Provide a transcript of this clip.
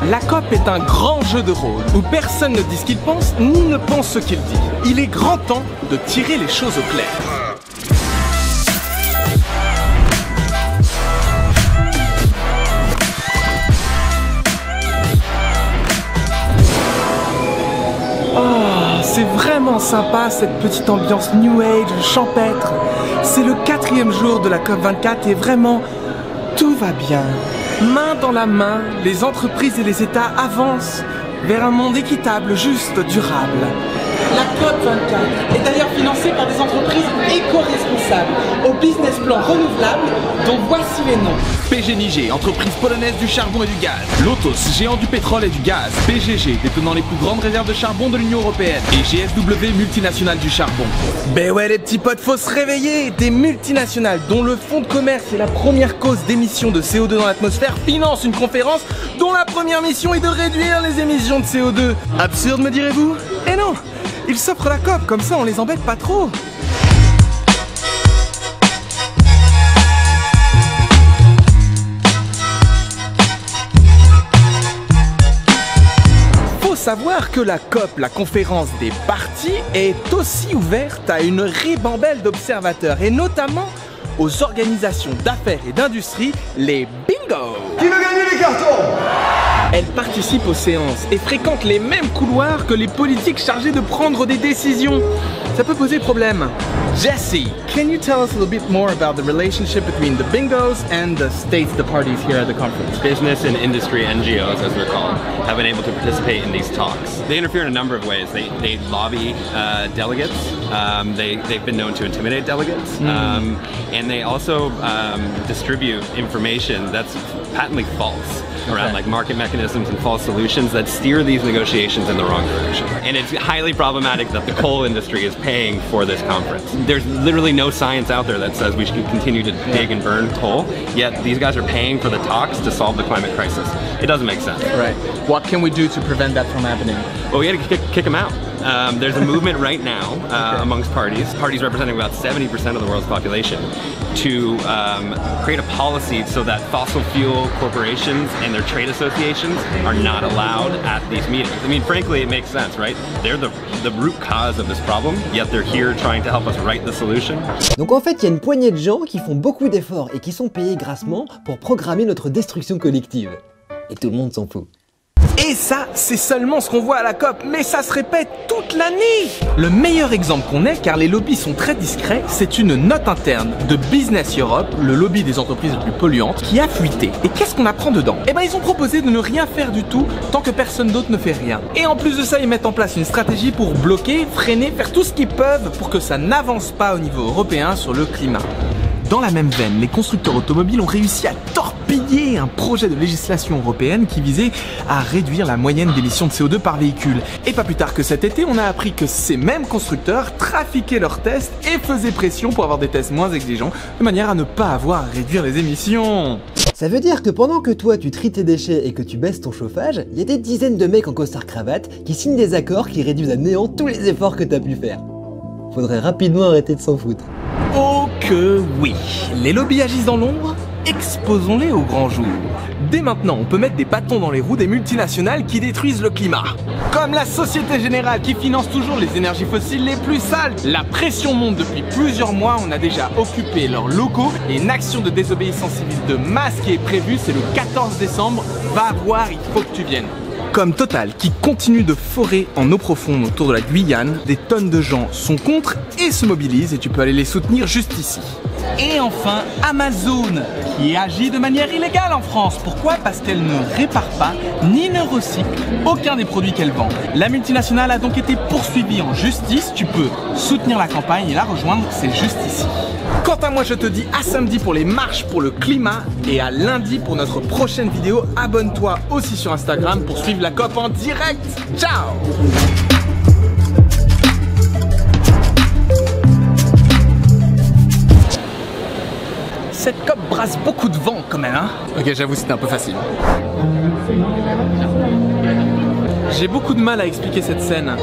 La COP est un grand jeu de rôle où personne ne dit ce qu'il pense ni ne pense ce qu'il dit. Il est grand temps de tirer les choses au clair. C'est vraiment sympa cette petite ambiance New Age champêtre. C'est le 4e jour de la COP24 et vraiment tout va bien. Main dans la main, les entreprises et les États avancent vers un monde équitable, juste, durable. La COP24 est d'ailleurs financée par des entreprises éco-responsables au business plan renouvelable dont voici les noms. PGNiG, entreprise polonaise du charbon et du gaz. Lotos, géant du pétrole et du gaz. BGG, détenant les plus grandes réserves de charbon de l'Union Européenne. Et GSW, multinationale du charbon. Ben ouais les petits potes, faut se réveiller. Des multinationales dont le fonds de commerce est la première cause d'émissions de CO2 dans l'atmosphère financent une conférence dont la première mission est de réduire les émissions de CO2. Absurde me direz-vous? Eh non, ils s'offrent la COP, comme ça on les embête pas trop. Faut savoir que la COP, la conférence des parties, est aussi ouverte à une ribambelle d'observateurs et notamment aux organisations d'affaires et d'industrie, les bingos. Qui veut gagner les cartons? Elle participe aux séances et fréquente les mêmes couloirs que les politiques chargés de prendre des décisions. Ça peut poser problème. Jesse, can you tell us a little bit more about the relationship between the bingos and the states, the parties here at the conference? Business and industry NGOs, as they're called, have been able to participate in these talks. They interfere in a number of ways. They lobby delegates. They've been known to intimidate delegates. And they also distribute information that's patently false around like market mechanisms and false solutions that steer these negotiations in the wrong direction. And it's highly problematic that the coal industry is paying for this conference. There's literally no science out there that says we should continue to dig and burn coal, yet these guys are paying for the talks to solve the climate crisis. It doesn't make sense. Right. What can we do to prevent that from happening? Well, we got to kick them out. There's a movement right now amongst parties representing about 70% of the world's population, to create a policy so that fossil fuel corporations and their trade associations are not allowed at these meetings. I mean, frankly, it makes sense, right? They're the root cause of this problem, yet they're here trying to help us write the solution. Donc en fait, il y a une poignée de gens qui font beaucoup d'efforts et qui sont payés grassement pour programmer notre destruction collective. Et tout le monde s'en fout. Et ça, c'est seulement ce qu'on voit à la COP, mais ça se répète toute l'année. Le meilleur exemple qu'on ait, car les lobbies sont très discrets, c'est une note interne de Business Europe, le lobby des entreprises les plus polluantes, qui a fuité. Et qu'est-ce qu'on apprend dedans? Eh ben ils ont proposé de ne rien faire du tout tant que personne d'autre ne fait rien. Et en plus de ça, ils mettent en place une stratégie pour bloquer, freiner, faire tout ce qu'ils peuvent pour que ça n'avance pas au niveau européen sur le climat. Dans la même veine, les constructeurs automobiles ont réussi à torpiller un projet de législation européenne qui visait à réduire la moyenne d'émissions de CO2 par véhicule. Et pas plus tard que cet été, on a appris que ces mêmes constructeurs trafiquaient leurs tests et faisaient pression pour avoir des tests moins exigeants, de manière à ne pas avoir à réduire les émissions. Ça veut dire que pendant que toi tu tries tes déchets et que tu baisses ton chauffage, il y a des dizaines de mecs en costard-cravate qui signent des accords qui réduisent à néant tous les efforts que t'as pu faire. Faudrait rapidement arrêter de s'en foutre. Oh que oui! Les lobbies agissent dans l'ombre? Exposons-les au grand jour. Dès maintenant, on peut mettre des bâtons dans les roues des multinationales qui détruisent le climat. Comme la Société Générale qui finance toujours les énergies fossiles les plus sales. La pression monte depuis plusieurs mois, on a déjà occupé leurs locaux et une action de désobéissance civile de masse qui est prévue, c'est le 14 décembre. Va voir, il faut que tu viennes. Comme Total qui continue de forer en eau profonde autour de la Guyane, des tonnes de gens sont contre et se mobilisent et tu peux aller les soutenir juste ici. Et enfin Amazon qui agit de manière illégale en France. Pourquoi? Parce qu'elle ne répare pas ni ne recycle aucun des produits qu'elle vend. La multinationale a donc été poursuivie en justice. Tu peux soutenir la campagne et la rejoindre, c'est juste ici. Quant à moi, je te dis à samedi pour les marches pour le climat et à lundi pour notre prochaine vidéo. Abonne-toi aussi sur Instagram pour suivre la COP en direct. Ciao! Cette COP brasse beaucoup de vent quand même, hein? Ok, j'avoue, c'était un peu facile. J'ai beaucoup de mal à expliquer cette scène.